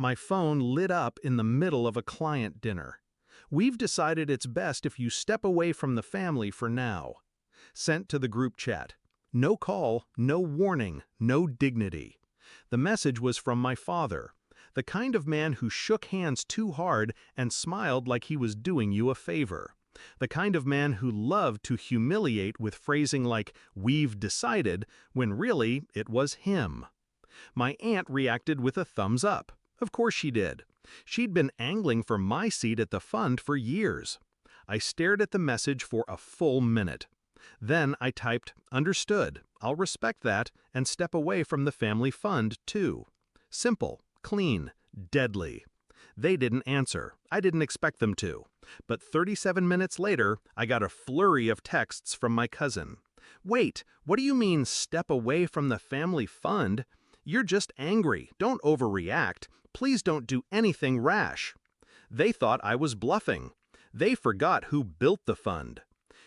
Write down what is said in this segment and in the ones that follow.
My phone lit up in the middle of a client dinner. We've decided it's best if you step away from the family for now. Sent to the group chat. No call, no warning, no dignity. The message was from my father, the kind of man who shook hands too hard and smiled like he was doing you a favor. The kind of man who loved to humiliate with phrasing like, "we've decided," when really it was him. My aunt reacted with a thumbs up. Of course she did. She'd been angling for my seat at the fund for years. I stared at the message for a full minute. Then I typed, "Understood, I'll respect that, and step away from the family fund, too." Simple, clean, deadly. They didn't answer. I didn't expect them to. But 37 minutes later, I got a flurry of texts from my cousin. "Wait, what do you mean, step away from the family fund? You're just angry. Don't overreact. Please don't do anything rash." They thought I was bluffing. They forgot who built the fund.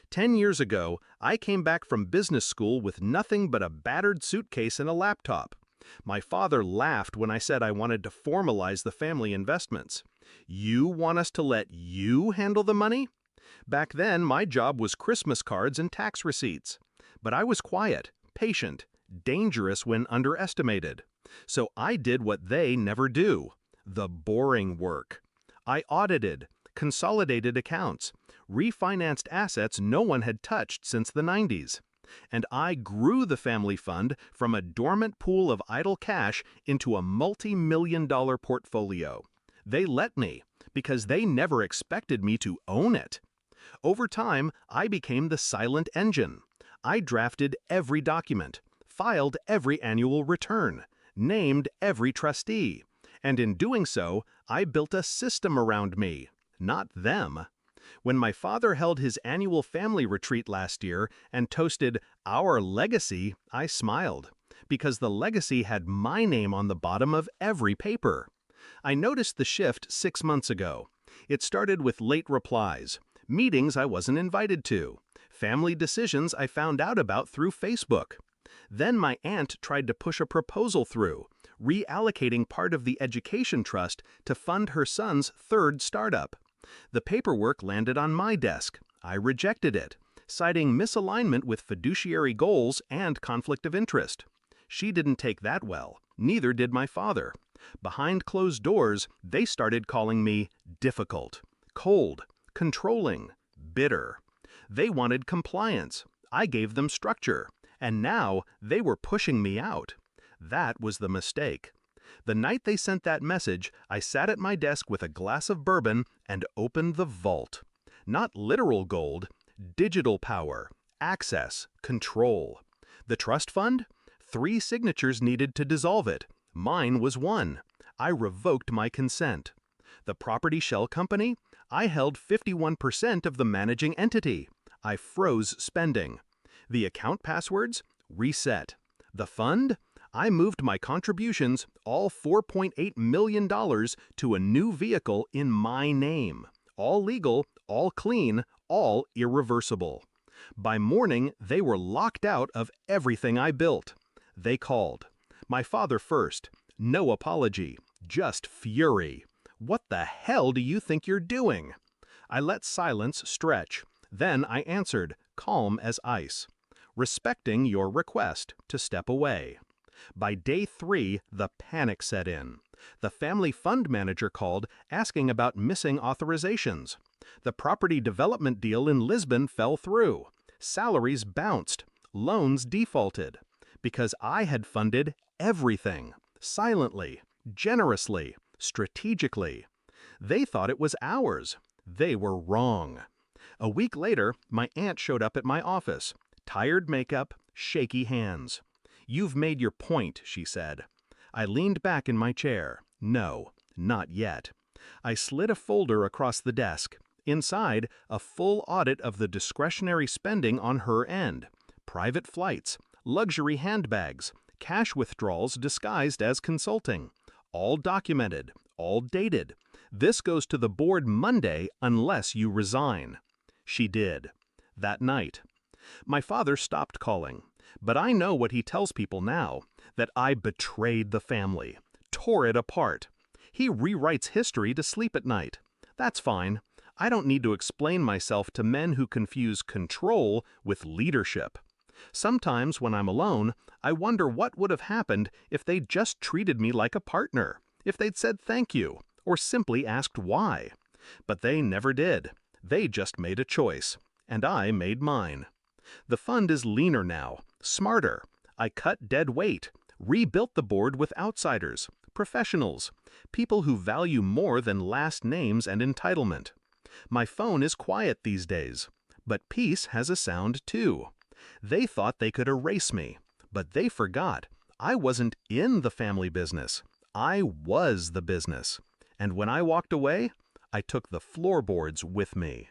10 years ago, I came back from business school with nothing but a battered suitcase and a laptop. My father laughed when I said I wanted to formalize the family investments. "You want us to let you handle the money?" Back then, my job was Christmas cards and tax receipts. But I was quiet, patient, dangerous when underestimated. So I did what they never do, the boring work. I audited, consolidated accounts, refinanced assets no one had touched since the 90s. And I grew the family fund from a dormant pool of idle cash into a multi-million-dollar portfolio. They let me, because they never expected me to own it. Over time, I became the silent engine. I drafted every document, filed every annual return, named every trustee. And in doing so, I built a system around me, not them. When my father held his annual family retreat last year and toasted our legacy, I smiled, because the legacy had my name on the bottom of every paper. I noticed the shift 6 months ago. It started with late replies, meetings I wasn't invited to, family decisions I found out about through Facebook. Then my aunt tried to push a proposal through, reallocating part of the education trust to fund her son's third startup. The paperwork landed on my desk. I rejected it, citing misalignment with fiduciary goals and conflict of interest. She didn't take that well. Neither did my father. Behind closed doors, they started calling me difficult, cold, controlling, bitter. They wanted compliance. I gave them structure. And now they were pushing me out. That was the mistake. The night they sent that message, I sat at my desk with a glass of bourbon and opened the vault. Not literal gold, digital power, access, control. The trust fund? 3 signatures needed to dissolve it. Mine was 1. I revoked my consent. The property shell company? I held 51% of the managing entity. I froze spending. The account passwords? Reset. The fund? I moved my contributions, all $4.8 million, to a new vehicle in my name. All legal, all clean, all irreversible. By morning, they were locked out of everything I built. They called. My father first. No apology, just fury. "What the hell do you think you're doing?" I let silence stretch. Then I answered, calm as ice. "Respecting your request to step away." By day 3, the panic set in. The family fund manager called, asking about missing authorizations. The property development deal in Lisbon fell through. Salaries bounced. Loans defaulted. Because I had funded everything. Silently, generously, strategically. They thought it was ours. They were wrong. A week later, my aunt showed up at my office. Tired makeup, shaky hands. "You've made your point," she said. I leaned back in my chair. No, not yet. I slid a folder across the desk. Inside, a full audit of the discretionary spending on her end. Private flights, luxury handbags, cash withdrawals disguised as consulting. All documented, all dated. "This goes to the board Monday unless you resign." She did. That night. My father stopped calling. But I know what he tells people now, that I betrayed the family, tore it apart. He rewrites history to sleep at night. That's fine. I don't need to explain myself to men who confuse control with leadership. Sometimes when I'm alone, I wonder what would have happened if they'd just treated me like a partner, if they'd said thank you, or simply asked why. But they never did. They just made a choice, and I made mine. The fund is leaner now, smarter. I cut dead weight, rebuilt the board with outsiders, professionals, people who value more than last names and entitlement. My phone is quiet these days, but peace has a sound too. They thought they could erase me, but they forgot. I wasn't in the family business. I was the business. And when I walked away, I took the floorboards with me.